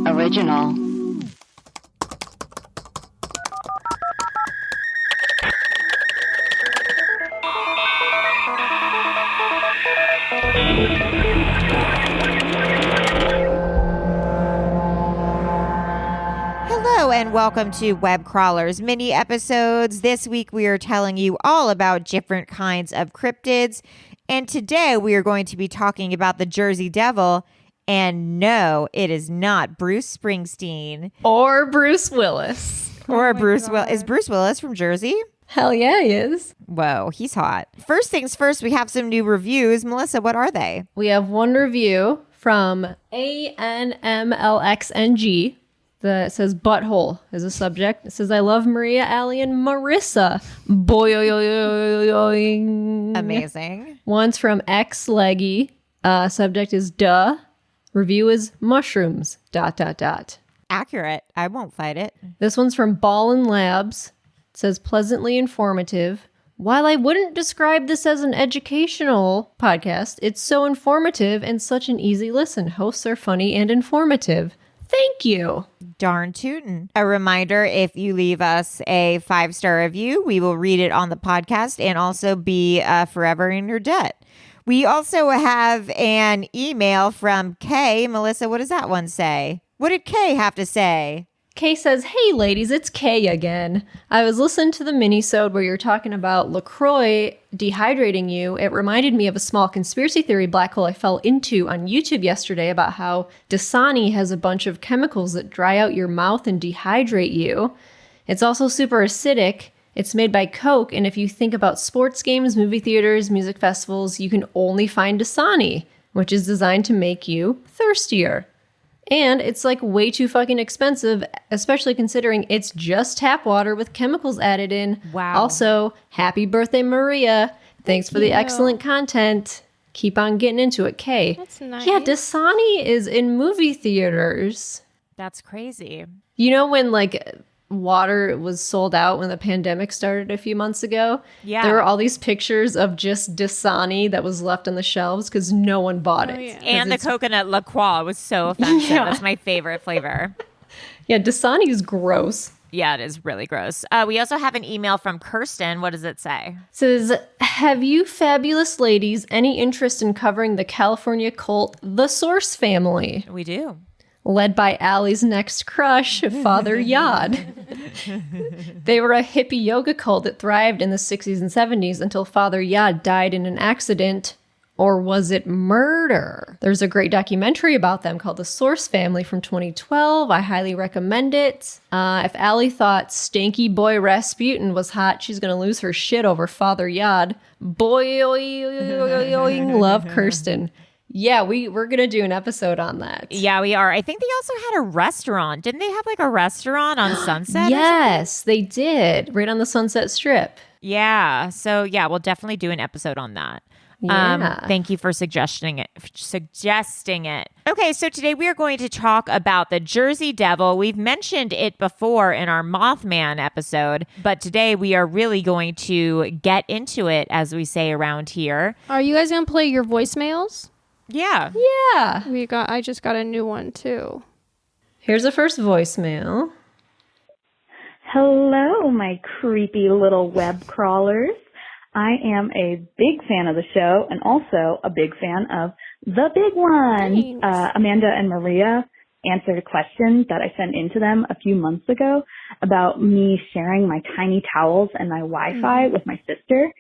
Original. Hello and welcome to Web Crawlers mini episodes. This week we are telling you all about different kinds of cryptids. And today we are going to be talking about the Jersey Devil. And no, it is not Bruce Springsteen. Or Bruce Willis. Or Bruce Willis. Is Bruce Willis from Jersey? Hell yeah, he is. Whoa, he's hot. First things first, we have some new reviews. Melissa, what are they? We have one review from ANMLXNG that says butthole is a subject. It says, I love Maria, Allie, and Marissa. Boing. Amazing. One's from X Leggy. Subject is duh. Review is mushrooms. ... Accurate. I won't fight it. This one's from Ballin Labs. It says pleasantly informative. While I wouldn't describe this as an educational podcast, it's so informative and such an easy listen. Hosts are funny and informative. Thank you. Darn tootin'. A reminder, if you leave us a 5-star review, we will read it on the podcast and also be forever in your debt. We also have an email from Kay. Melissa, what does that one say? What did Kay have to say? Kay says, hey ladies, it's Kay again. I was listening to the mini-sode where you're talking about LaCroix dehydrating you. It reminded me of a small conspiracy theory black hole I fell into on YouTube yesterday about how Dasani has a bunch of chemicals that dry out your mouth and dehydrate you. It's also super acidic. It's made by Coke, and if you think about sports games, movie theaters, music festivals, you can only find Dasani, which is designed to make you thirstier. And it's like way too fucking expensive, especially considering it's just tap water with chemicals added in. Wow. Also, happy birthday, Maria. Thanks for the excellent content. Keep on getting into it, Kay. That's nice. Yeah, Dasani is in movie theaters. That's crazy. You know when water was sold out when the pandemic started a few months ago? Yeah. There were all these pictures of just Dasani that was left on the shelves because no one bought it. Yeah. And the coconut La Croix was so offensive. Yeah. That's my favorite flavor. Yeah, Dasani is gross. Yeah, it is really gross. We also have an email from Kirsten. What does it say? It says, have you fabulous ladies any interest in covering the California cult, the Source Family? We do. Led by Allie's next crush, Father Yod. They were a hippie yoga cult that thrived in the 60s and 70s until Father Yod died in an accident. Or was it murder? There's a great documentary about them called The Source Family from 2012. I highly recommend it. If Allie thought stanky boy Rasputin was hot, she's going to lose her shit over Father Yod. Love Kirsten. Yeah, we're going to do an episode on that. Yeah, we are. I think they also had a restaurant. Didn't they have like a restaurant on Sunset? Yes, they did. Right on the Sunset Strip. Yeah. So yeah, we'll definitely do an episode on that. Yeah. Thank you for suggesting it. Okay, so today we are going to talk about the Jersey Devil. We've mentioned it before in our Mothman episode, but today we are really going to get into it, as we say around here. Are you guys gonna play your voicemails? Yeah. Yeah. I just got a new one too. Here's the first voicemail. Hello, my creepy little web crawlers. I am a big fan of the show and also a big fan of the big one. Thanks. Amanda and Maria answered a question that I sent into them a few months ago about me sharing my tiny towels and my Wi-Fi with my sister.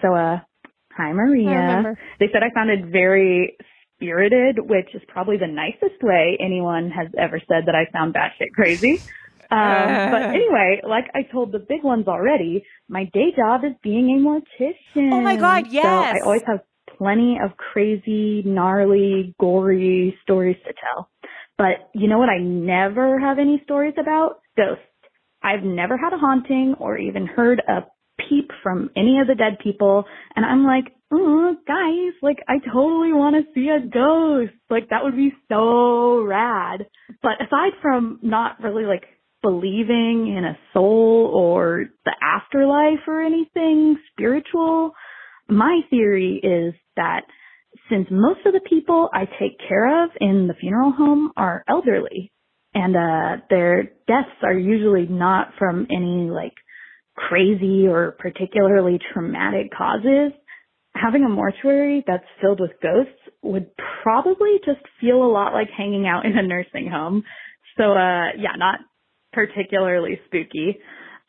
So, hi, Maria. I remember. They said I sounded very spirited, which is probably the nicest way anyone has ever said that I sound batshit crazy. But anyway, like I told the big ones already, my day job is being a mortician. Oh my God, yes. So I always have plenty of crazy, gnarly, gory stories to tell. But you know what I never have any stories about? Ghosts. I've never had a haunting or even heard a peep from any of the dead people. And I'm like, oh, guys, like, I totally want to see a ghost. Like, that would be so rad. But aside from not really, like, believing in a soul or the afterlife or anything spiritual, my theory is that since most of the people I take care of in the funeral home are elderly, And their deaths are usually not from any like crazy or particularly traumatic causes. Having a mortuary that's filled with ghosts would probably just feel a lot like hanging out in a nursing home. So yeah, not particularly spooky.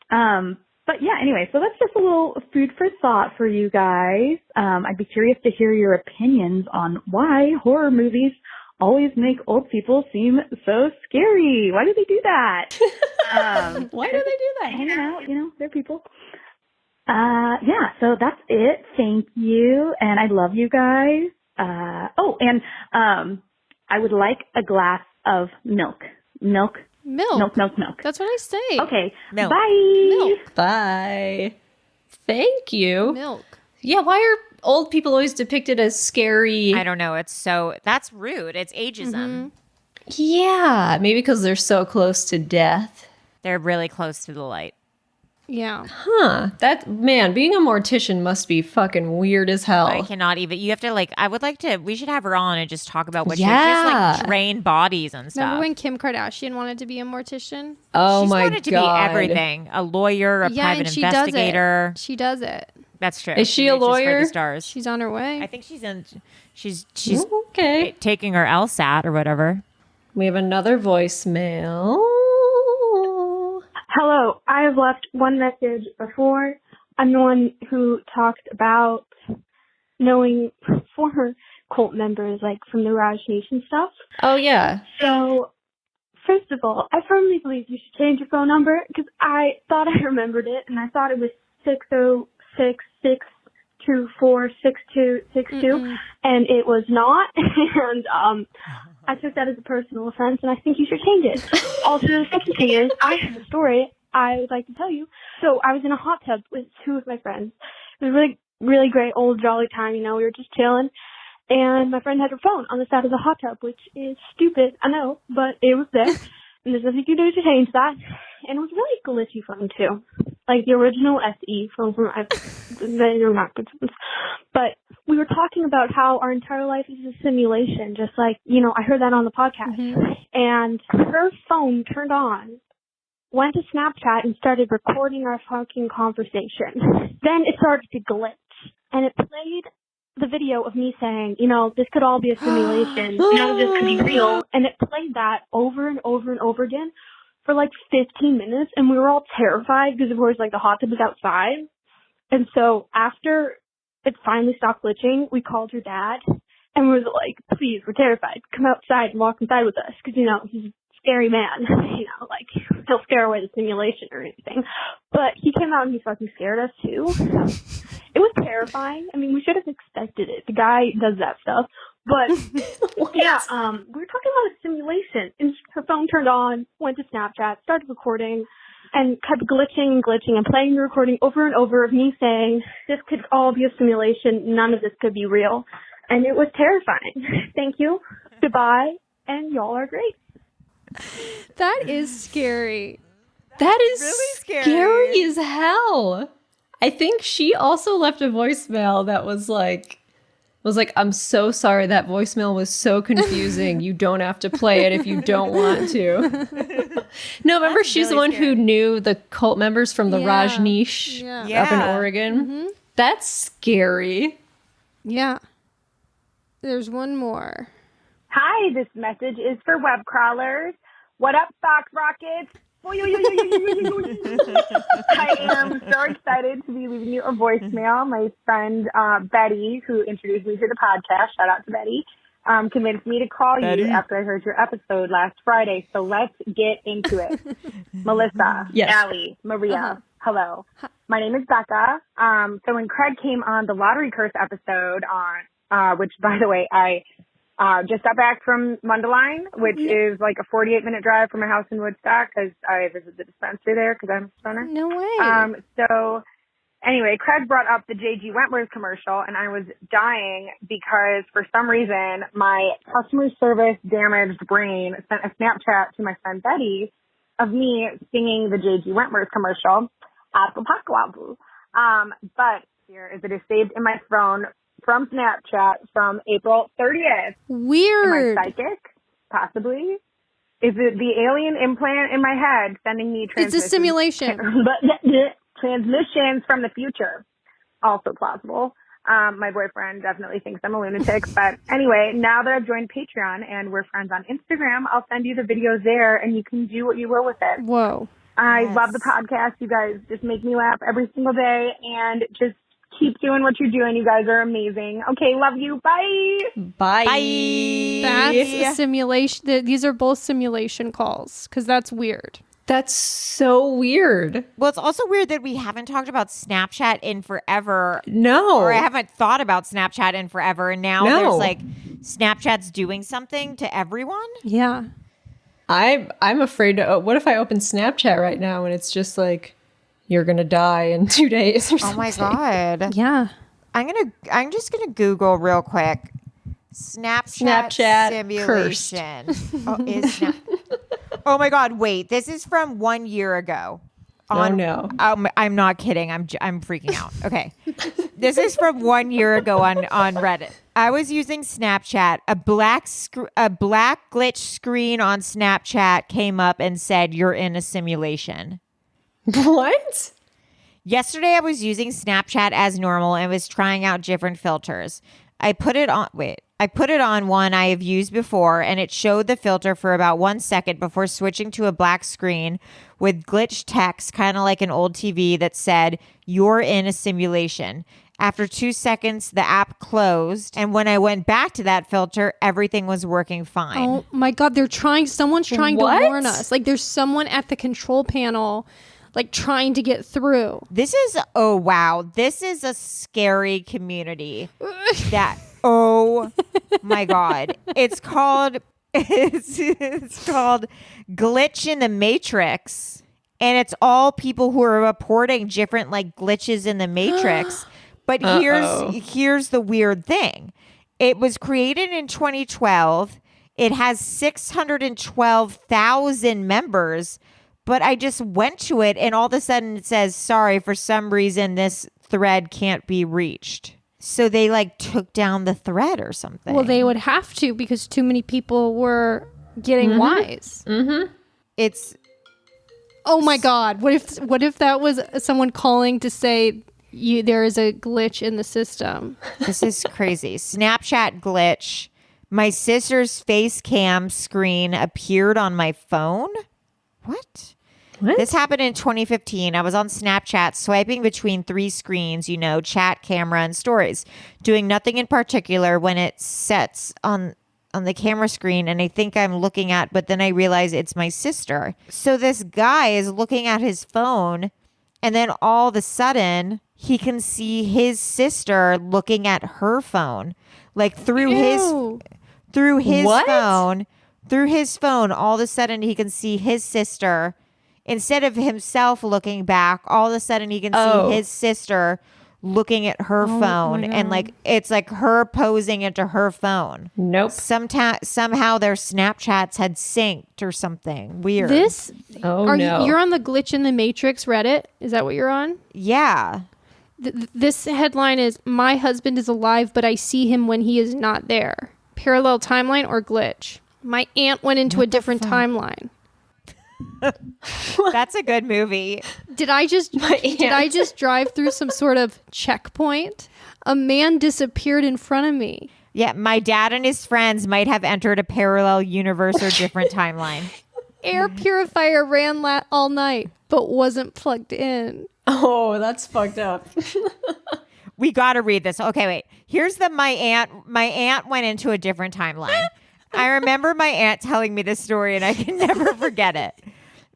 But yeah, anyway, so that's just a little food for thought for you guys. I'd be curious to hear your opinions on why horror movies always make old people seem so scary. Why do they do that? Why do they do that? Hanging out, they're people. Yeah, so that's it. Thank you. And I love you guys. And I would like a glass of milk. Milk. That's what I say. Okay. Milk. Bye. Milk. Bye. Thank you. Milk. Yeah, why are old people always depicted as scary? I don't know. That's rude. It's ageism. Yeah, maybe because they're so close to death. They're really close to the light. Yeah. Huh. Being a mortician must be fucking weird as hell. I cannot even. You have to we should have her on and just talk about what she Yeah. just like drain bodies and stuff. Remember when Kim Kardashian wanted to be a mortician? Oh She's my wanted to God. be everything. A lawyer, a private and investigator. She does it. That's true. Is she a reaches for lawyer? the stars. She's on her way. I think she's Okay. taking her LSAT or whatever. We have another voicemail. Hello, I have left one message before. I'm the one who talked about knowing former cult members, like from the Raj Nation stuff. Oh, yeah. So, first of all, I firmly believe you should change your phone number because I thought I remembered it and I thought it was 606-624-6262 and it was not. And I took that as a personal offense, and I think you should change it. Also, the second thing is, I have a story I would like to tell you. So I was in a hot tub with two of my friends. It was a really, really great old jolly time, we were just chilling. And my friend had her phone on the side of the hot tub, which is stupid, I know, but it was there. And there's nothing you can do to change that. And it was a really glitchy phone, too. Like the original SE phone from the Mac ones. But we were talking about how our entire life is a simulation, just like, I heard that on the podcast. And her phone turned on, went to Snapchat, and started recording our fucking conversation. Then it started to glitch, and it played the video of me saying, this could all be a simulation, none of this could be real. And it played that over and over and over again for like 15 minutes, and we were all terrified because, of course, like the hot tub was outside. And so after it finally stopped glitching, we called her dad, and we were like, please, we're terrified. Come outside and walk inside with us because, he's a scary man. Like, he'll scare away the simulation or anything. But he came out and he fucking scared us, too. It was terrifying. I mean, we should have expected it. The guy does that stuff. But, yeah, we were talking about a simulation. And her phone turned on, went to Snapchat, started recording, and kept glitching and playing the recording over and over of me saying, this could all be a simulation, none of this could be real. And it was terrifying. Thank you. Goodbye. And y'all are great. That is scary. That is really scary as hell. I think she also left a voicemail that was like, I'm so sorry, that voicemail was so confusing. You don't have to play it if you don't want to. No, remember, she's the one who knew the cult members from the Rajneesh up in Oregon. That's scary. Yeah. There's one more. Hi, this message is for web crawlers. What up, Fox Rockets? I am so excited to be leaving you a voicemail. My friend Betty, who introduced me to the podcast, shout out to Betty, convinced me to call you after I heard your episode last Friday. So let's get into it. Melissa, Allie, Maria, hello. My name is Becca. So when Craig came on the Lottery Curse episode which, by the way, I just got back from Mundelein, which is like a 48-minute drive from my house in Woodstock because I visit the dispensary there because I'm a stoner. No way. So anyway, Craig brought up the J.G. Wentworth commercial, and I was dying because for some reason my customer service damaged brain sent a Snapchat to my friend Betty of me singing the J.G. Wentworth commercial, Apocalypse. But here is it is saved in my phone from Snapchat from April 30th. Weird. Am I psychic? Possibly. Is it the alien implant in my head sending me It's a simulation. Transmissions from the future? Also plausible. My boyfriend definitely thinks I'm a lunatic. But anyway, now that I've joined Patreon and we're friends on Instagram, I'll send you the videos there and you can do what you will with it. Whoa. I love the podcast. You guys just make me laugh every single day and just keep doing what you're doing. You guys are amazing. Okay, love you. Bye. Bye. That's a simulation. These are both simulation calls because that's weird. That's so weird. Well, it's also weird that we haven't talked about Snapchat in forever. No. Or I haven't thought about Snapchat in forever. And now there's like Snapchat's doing something to everyone. Yeah. I'm afraid to. What if I open Snapchat right now and it's just like, you're gonna die in 2 days or something? Oh my God. Yeah. I'm just gonna Google real quick. Snapchat simulation. Oh my God! Wait, this is from 1 year ago. Oh no! I'm not kidding. I'm freaking out. Okay, this is from 1 year ago on Reddit. I was using Snapchat. A black glitch screen on Snapchat came up and said, "You're in a simulation." What? Yesterday, I was using Snapchat as normal and was trying out different filters. I put it on one I have used before, and it showed the filter for about 1 second before switching to a black screen with glitched text, kind of like an old TV, that said, "You're in a simulation." After 2 seconds, the app closed, and when I went back to that filter, everything was working fine. Oh my God, someone's trying to warn us. Like there's someone at the control panel like trying to get through. This is a scary community. Oh my God. It's called Glitch in the Matrix. And it's all people who are reporting different like glitches in the Matrix. But here's the weird thing. It was created in 2012. It has 612,000 members. But I just went to it and all of a sudden it says, "Sorry, for some reason this thread can't be reached." So they like took down the thread or something. Well, they would have to because too many people were getting wise. Mm-hmm. It's oh my God. What if that was someone calling to say there is a glitch in the system? This is crazy. Snapchat glitch. My sister's face cam screen appeared on my phone. What? This happened in 2015. I was on Snapchat swiping between 3 screens, chat, camera, and stories, doing nothing in particular when it sets on the camera screen and I think I'm looking at, but then I realize it's my sister. So this guy is looking at his phone and then all of a sudden he can see his sister looking at her phone, like through his phone. Through his phone, all of a sudden he can see his sister. Instead of himself looking back, all of a sudden he can see his sister looking at her phone. And like it's like her posing into her phone. Nope. Somehow their Snapchats had synced or something weird. You're on the Glitch in the Matrix Reddit? Is that what you're on? Yeah. This headline is, "My husband is alive, but I see him when he is not there. Parallel timeline or glitch? My aunt went into a different timeline." That's a good movie. Did I just drive through some sort of checkpoint? A man disappeared in front of me. Yeah, my dad and his friends might have entered a parallel universe or different timeline. Air purifier ran all night, but wasn't plugged in. Oh, that's fucked up. We got to read this. Okay, wait. Here's my aunt went into a different timeline. I remember my aunt telling me this story and I can never forget it.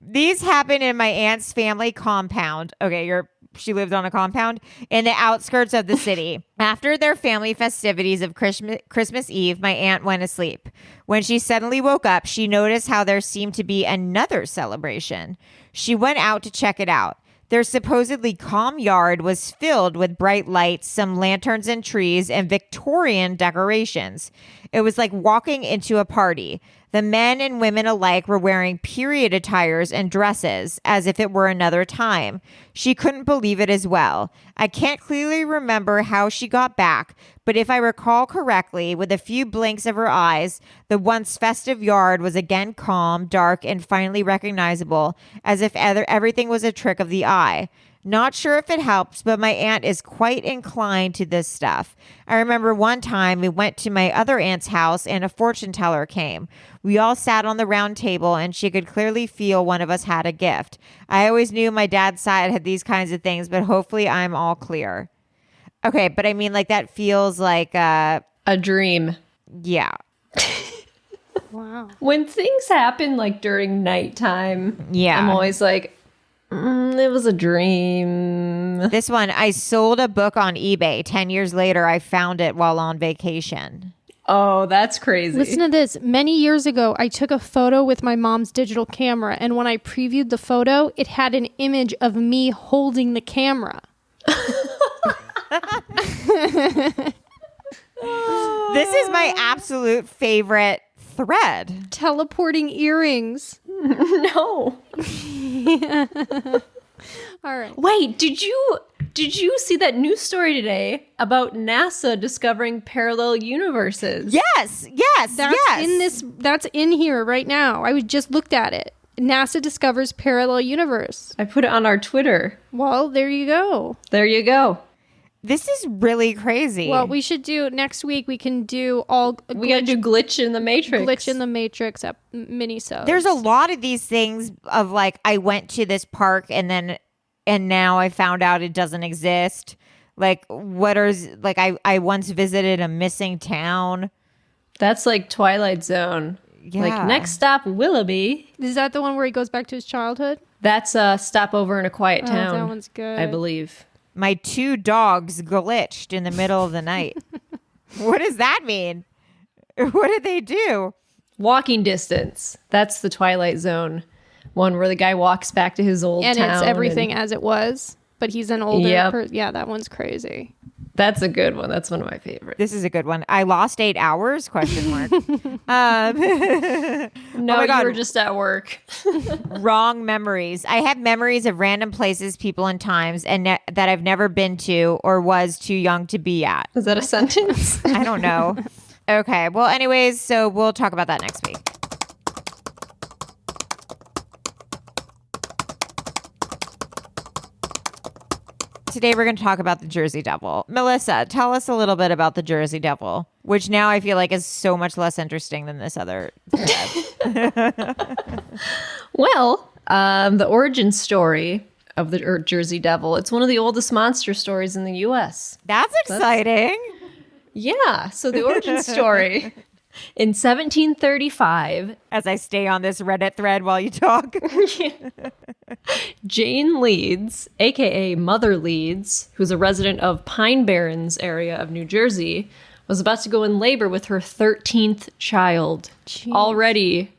These happened in my aunt's family compound. Okay, she lived on a compound in the outskirts of the city. After their family festivities of Christmas Eve, my aunt went asleep. When she suddenly woke up, she noticed how there seemed to be another celebration. She went out to check it out. Their supposedly calm yard was filled with bright lights, some lanterns and trees, and Victorian decorations. It was like walking into a party. The men and women alike were wearing period attires and dresses as if it were another time. She couldn't believe it as well. I can't clearly remember how she got back, but if I recall correctly, with a few blinks of her eyes, the once festive yard was again calm, dark, and finally recognizable, as if everything was a trick of the eye. Not sure if it helps, but my aunt is quite inclined to this stuff. I remember one time we went to my other aunt's house and a fortune teller came. We all sat on the round table and she could clearly feel one of us had a gift. I always knew my dad's side had these kinds of things, but hopefully I'm all clear. Okay, but I mean, like, that feels like a dream. Yeah. Wow. When things happen like during nighttime, Yeah. I'm always like, it was a dream. This one, I sold a book on eBay. 10 years later, I found it while on vacation. Oh, that's crazy. Listen to this. Many years ago, I took a photo with my mom's digital camera, and when I previewed the photo, it had an image of me holding the camera. This is my absolute favorite thread. Teleporting earrings. No. All right. Wait, did you see that news story today about NASA discovering parallel universes? Yes. That's in here right now. I just looked at it. NASA discovers parallel universe. I put it on our Twitter. Well, there you go. There you go. This is really crazy. Well, we should do next week. We can do all We gotta do Glitch in the Matrix. Glitch in the Matrix mini-sodes. There's a lot of these things of like, I went to this park and now I found out it doesn't exist. Like, I once visited a missing town. That's like Twilight Zone. Yeah. Like, next stop, Willoughby. Is that the one where he goes back to his childhood? That's a stopover in a quiet town. Oh, that one's good. I believe. My 2 dogs glitched in the middle of the night. What does that mean? What did they do? Walking Distance. That's the Twilight Zone one where the guy walks back to his old And town. it's everything as it was, but he's an older Yep. person. Yeah, that one's crazy. That's a good one. That's one of my favorites. This is a good one. I lost 8 hours? Question mark. No, my God. you were just at work. Wrong memories. I have memories of random places, people, and times that I've never been to or was too young to be at. Is that a sentence? I don't know. Okay. Well, anyways, so we'll talk about that next week. Today we're going to talk about the Jersey Devil. Melissa, tell us a little bit about the Jersey Devil, which now I feel like is so much less interesting than this other thread. Well, the origin story of the Jersey Devil. It's one of the oldest monster stories in the U.S. That's exciting. Yeah. So the origin story in 1735, As I stay on this Reddit thread while you talk. Jane Leeds, aka Mother Leeds, who's a resident of Pine Barrens area of New Jersey, was about to go in labor with her 13th child. Jeez. Already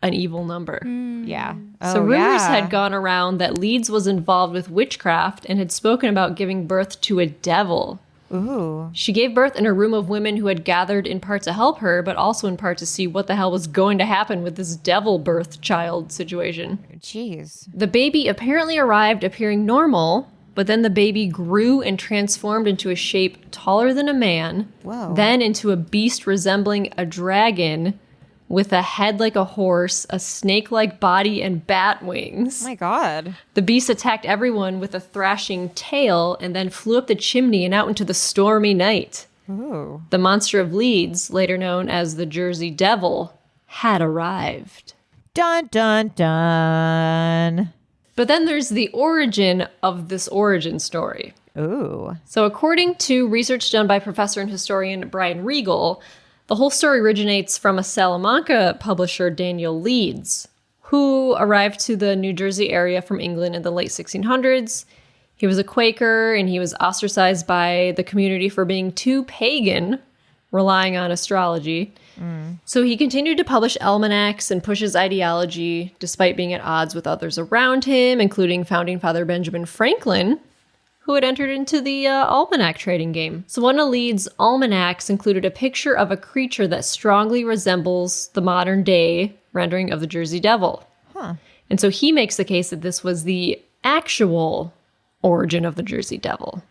an evil number. Yeah. So rumors had gone around that Leeds was involved with witchcraft and had spoken about giving birth to a devil. Ooh. She gave birth in a room of women who had gathered in part to help her, but also in part to see what the hell was going to happen with this devil birth child situation. Jeez. The baby apparently arrived appearing normal, but then the baby grew and transformed into a shape taller than a man, Whoa. then into a beast resembling a dragon with a head like a horse, a snake-like body, and bat wings. Oh my God. The beast attacked everyone with a thrashing tail and then flew up the chimney and out into the stormy night. Ooh. The monster of Leeds, later known as the Jersey Devil, had arrived. Dun, dun, dun. But then there's the origin of this origin story. Ooh. So according to research done by professor and historian Brian Regal, the whole story originates from a Salamanca publisher, Daniel Leeds, who arrived to the New Jersey area from England in the late 1600s. He was a Quaker, and he was ostracized by the community for being too pagan, relying on astrology. So he continued to publish almanacs and push his ideology, despite being at odds with others around him, including founding father Benjamin Franklin, who had entered into the almanac trading game. So one of Leeds' almanacs included a picture of a creature that strongly resembles the modern day rendering of the Jersey Devil. Huh. And so he makes the case that this was the actual origin of the Jersey Devil.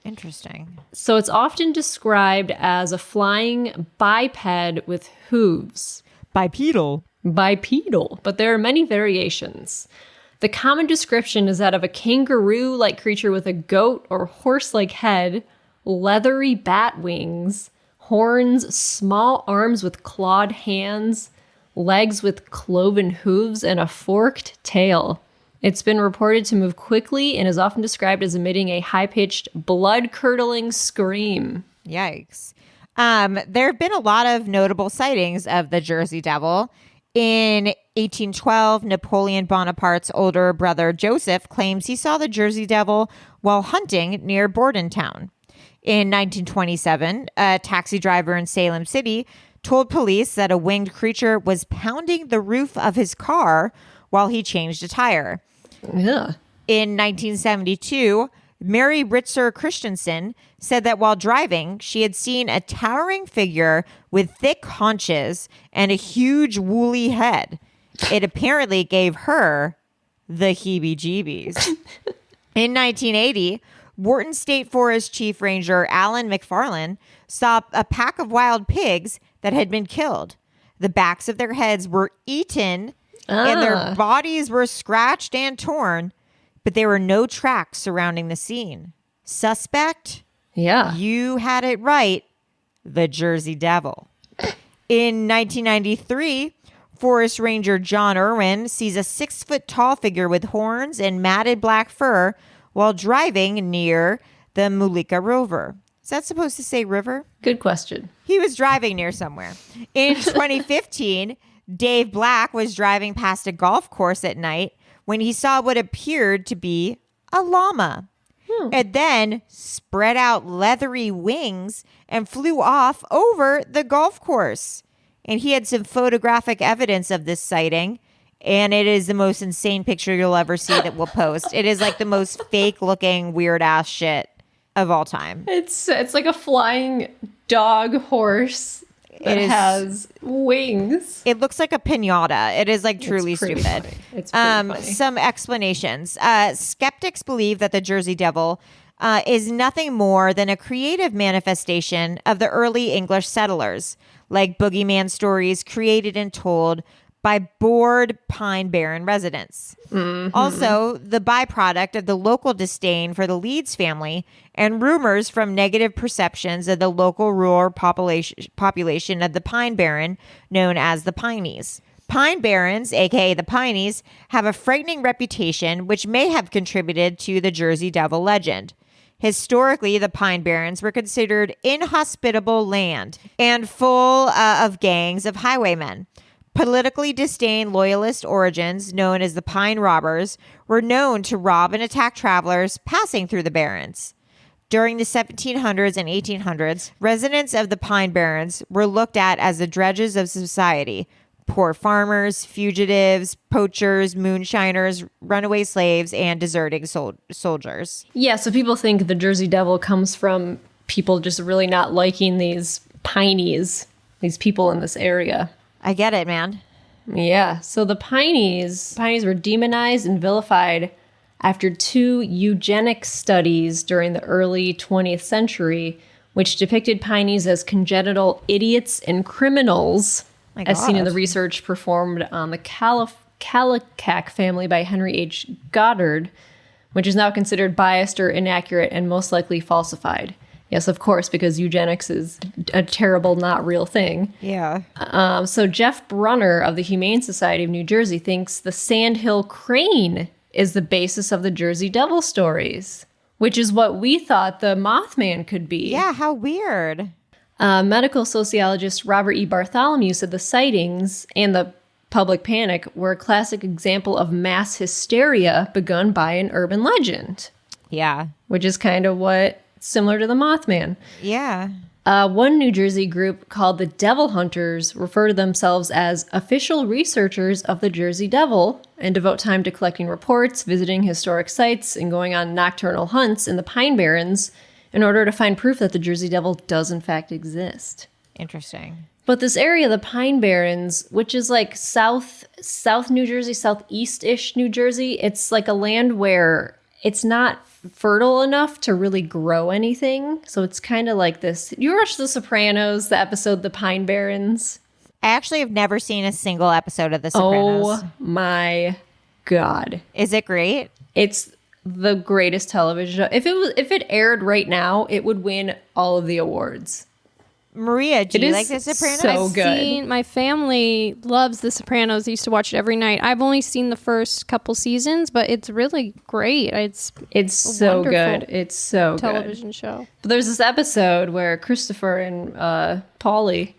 Interesting. So it's often described as a flying biped with hooves. Bipedal. Bipedal, but there are many variations. The common description is that of a kangaroo-like creature with a goat or horse-like head, leathery bat wings, horns, small arms with clawed hands, legs with cloven hooves, and a forked tail. It's been reported to move quickly and is often described as emitting a high-pitched, blood-curdling scream. Yikes. There have been a lot of notable sightings of the Jersey Devil. In 1812, Napoleon Bonaparte's older brother Joseph claims he saw the Jersey Devil while hunting near Bordentown. In 1927, a taxi driver in Salem City told police that a winged creature was pounding the roof of his car while he changed a tire. Yeah. In 1972, Mary Ritzer Christensen said that while driving, she had seen a towering figure with thick haunches and a huge woolly head. It apparently gave her the heebie-jeebies. In 1980, Wharton State Forest Chief Ranger Alan McFarland saw a pack of wild pigs that had been killed. The backs of their heads were eaten and their bodies were scratched and torn, but there were no tracks surrounding the scene. Suspect? Yeah. You had it right. The Jersey Devil. In 1993, Forest Ranger John Irwin sees a 6-foot-tall figure with horns and matted black fur while driving near the Mullica River. Is that supposed to say river? Good question. He was driving near somewhere. In 2015, Dave Black was driving past a golf course at night when he saw what appeared to be a llama. And then spread out leathery wings and flew off over the golf course. And he had some photographic evidence of this sighting. And it is the most insane picture you'll ever see that we'll post. It is like the most fake looking weird ass shit of all time. It's like a flying dog horse that has wings. It looks like a piñata. It is like truly stupid. Funny. It's pretty funny. Some explanations. Skeptics believe that the Jersey Devil is nothing more than a creative manifestation of the early English settlers, like boogeyman stories created and told by bored Pine Barren residents. Mm-hmm. Also, the byproduct of the local disdain for the Leeds family and rumors from negative perceptions of the local rural population of the Pine Barren, known as the Pineys. Pine Barrens, aka the Pineys, have a frightening reputation which may have contributed to the Jersey Devil legend. Historically, the Pine Barrens were considered inhospitable land and full of gangs of highwaymen. Politically disdained loyalist origins, known as the Pine Robbers, were known to rob and attack travelers passing through the Barrens. During the 1700s and 1800s, residents of the Pine Barrens were looked at as the dredges of society: poor farmers, fugitives, poachers, moonshiners, runaway slaves, and deserting soldiers. Yeah, so people think the Jersey Devil comes from people just really not liking these Pineys, these people in this area. I get it, man. Yeah, so the Pineys were demonized and vilified after 2 eugenics studies during the early 20th century, which depicted Pineys as congenital idiots and criminals, as seen in the research performed on the Kallikak family by Henry H. Goddard, which is now considered biased or inaccurate and most likely falsified. Yes, of course, because eugenics is a terrible, not real thing. Yeah. So Jeff Brunner of the Humane Society of New Jersey thinks the sandhill crane is the basis of the Jersey Devil stories, which is what we thought the Mothman could be. Yeah, how weird. Medical sociologist Robert E. Bartholomew said the sightings and the public panic were a classic example of mass hysteria begun by an urban legend. Yeah. Which is kind of what... similar to the Mothman. Yeah. One New Jersey group called the Devil Hunters refer to themselves as official researchers of the Jersey Devil and devote time to collecting reports, visiting historic sites, and going on nocturnal hunts in the Pine Barrens in order to find proof that the Jersey Devil does in fact exist. Interesting. But this area, the Pine Barrens, which is like south New Jersey, southeast-ish New Jersey, it's like a land where it's not fertile enough to really grow anything. So it's kind of like this. You watch The Sopranos, the episode The Pine Barrens? I actually have never seen a single episode of The Sopranos. Oh my God. Is it great? It's the greatest television show. If it aired right now, it would win all of the awards. Maria, do It you is like The Sopranos? so good. My family loves The Sopranos. They used to watch it every night. I've only seen the first couple seasons, but it's really great. It's so wonderful good. It's so good. television show. But there's this episode where Christopher and Paulie,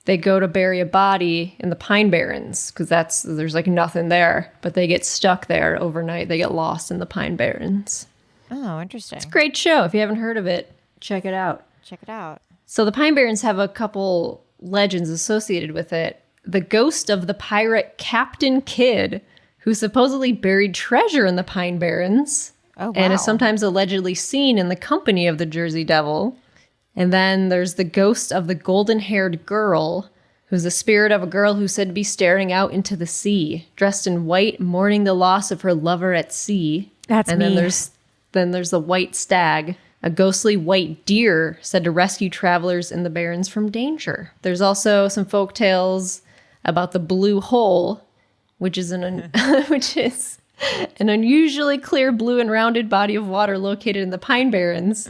they go to bury a body in the Pine Barrens because there's like nothing there, but they get stuck there overnight. They get lost in the Pine Barrens. Oh, interesting. Great show. If you haven't heard of it, check it out. Check it out. So the Pine Barrens have a couple legends associated with it. The ghost of the pirate Captain Kidd, who supposedly buried treasure in the Pine Barrens. Oh, wow. And is sometimes allegedly seen in the company of the Jersey Devil. And then there's the ghost of the golden-haired girl, who's the spirit of a girl who's said to be staring out into the sea, dressed in white, mourning the loss of her lover at sea. That's and me. Then there's the white stag, a ghostly white deer said to rescue travelers in the Barrens from danger. There's also some folk tales about the Blue Hole, which is an unusually clear blue and rounded body of water located in the Pine Barrens.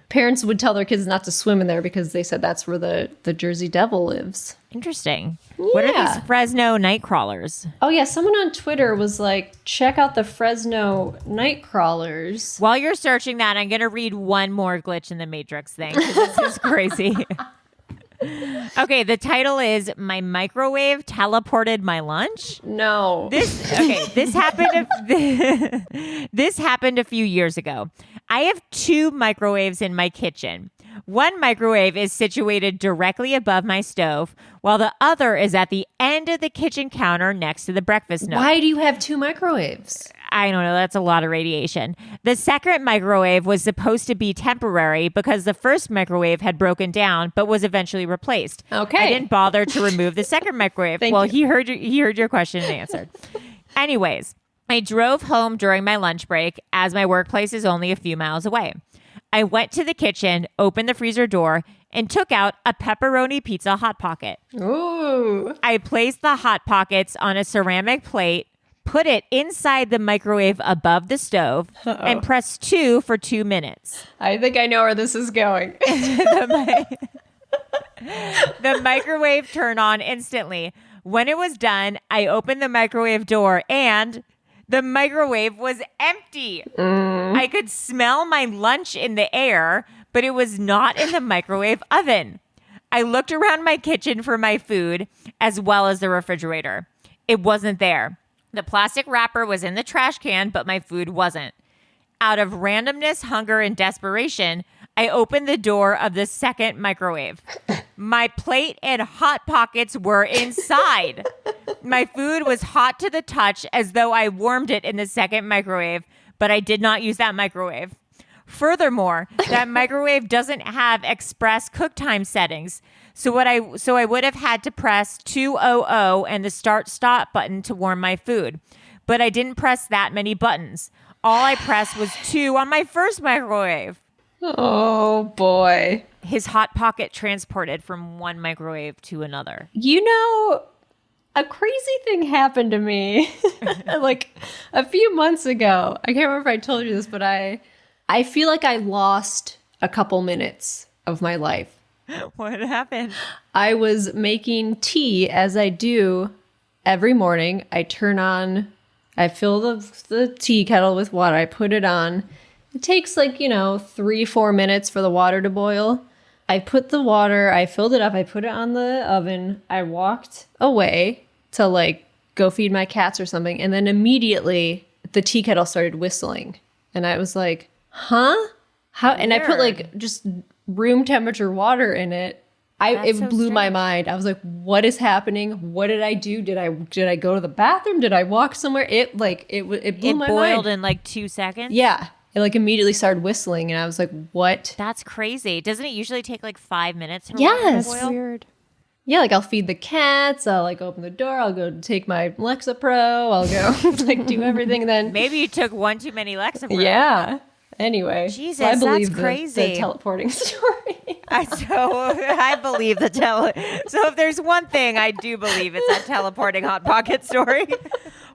Parents would tell their kids not to swim in there because they said that's where the Jersey Devil lives. Interesting. What are Yeah. these Fresno night crawlers? Oh yeah, someone on Twitter was like, check out the Fresno night crawlers. While you're searching that, I'm going to read one more glitch in the Matrix thing because this is crazy. Okay, the title is "My Microwave Teleported My Lunch." No. This happened a few years ago. I have 2 microwaves in my kitchen. One microwave is situated directly above my stove, while the other is at the end of the kitchen counter next to the breakfast nook. Why do you have 2 microwaves? I don't know. That's a lot of radiation. The second microwave was supposed to be temporary because the first microwave had broken down, but was eventually replaced. Okay. I didn't bother to remove the second microwave. Thank you. He heard your question and answered. Anyways, I drove home during my lunch break as my workplace is only a few miles away. I went to the kitchen, opened the freezer door, and took out a pepperoni pizza Hot Pocket. Ooh. I placed the Hot Pockets on a ceramic plate, put it inside the microwave above the stove, and pressed 2 for 2 minutes. I think I know where this is going. The microwave turned on instantly. When it was done, I opened the microwave door and the microwave was empty. I could smell my lunch in the air, but it was not in the microwave oven. I looked around my kitchen for my food as well as the refrigerator. It wasn't there. The plastic wrapper was in the trash can, but my food wasn't. Out of randomness, hunger, and desperation, I opened the door of the second microwave. My plate and Hot Pockets were inside. My food was hot to the touch as though I warmed it in the second microwave, but I did not use that microwave. Furthermore, that microwave doesn't have express cook time settings. So I would have had to press 200 and the start-stop button to warm my food. But I didn't press that many buttons. All I pressed was 2 on my first microwave. Oh, boy. His Hot Pocket transported from one microwave to another. You know, a crazy thing happened to me like a few months ago. I can't remember if I told you this, but I feel like I lost a couple minutes of my life. What happened? I was making tea as I do every morning. I fill the tea kettle with water. I put it on. It takes 3-4 minutes for the water to boil. I put the water, I filled it up, I put it on the oven. I walked away to go feed my cats or something. And then immediately the tea kettle started whistling. And I was like, huh? How? And I put just room temperature water in it. It so blew my strange. mind. I was like, what is happening? What did I do? Did I go to the bathroom? Did I walk somewhere? It blew It my boiled mind. in like 2 seconds. Yeah. It like immediately started whistling and I was like, what? That's crazy. Doesn't it usually take like 5 minutes? For Yes. water to That's boil? weird. Yeah, like I'll feed the cats, I'll like open the door, I'll go take my Lexapro, I'll go like do everything and then Maybe you took one too many Lexapro. yeah. Anyway, Jesus, so I believe that's crazy. the teleporting story. I believe So if there's one thing I do believe, it's that teleporting hot pocket story.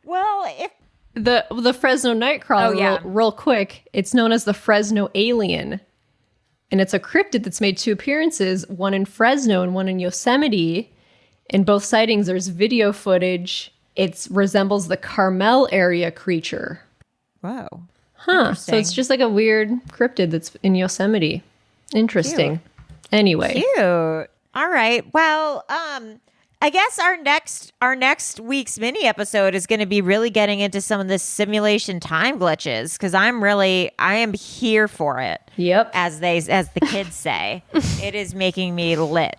Well, if The Fresno Nightcrawler, Oh, yeah. real quick, it's known as the Fresno Alien. And it's a cryptid that's made 2 appearances, one in Fresno and one in Yosemite. In both sightings, there's video footage. It resembles the Carmel area creature. whoa, Huh. So it's just like a weird cryptid that's in Yosemite. Interesting. Anyway. cute. All right. Well, I guess our next week's mini episode is going to be really getting into some of the simulation time glitches because I am here for it. Yep. As the kids say. It is making me lit.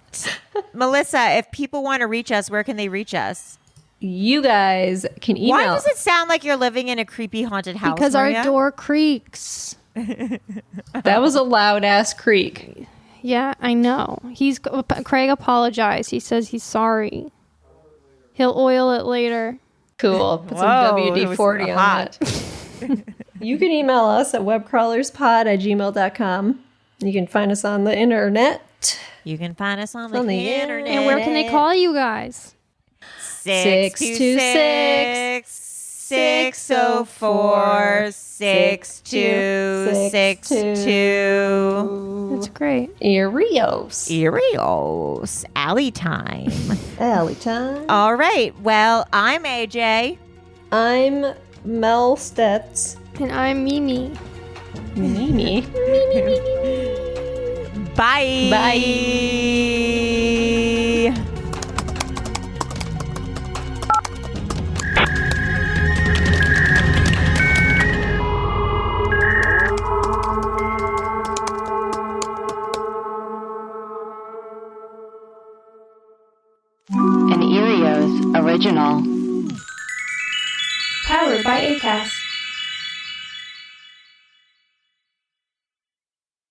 Melissa, if people want to reach us, where can they reach us? You guys can email. Why does it sound like you're living in a creepy haunted house? Because Maria? our door creaks. That was a loud ass creak. Yeah, I know. Craig apologized. He says he's sorry. He'll oil it later. Cool. Put some Whoa, it was WD-40 on hot. that. You can email us at webcrawlerspod@gmail.com. You can find us on the internet. You can find us on On the the internet. And where can they call you guys? 626-604-6262. That's great. Erios. Alley time. Alley time. All right. Well, I'm AJ. I'm Mel Stetz. And I'm Mimi. Mimi. Bye. Bye. An Erios original. Powered by ACAST.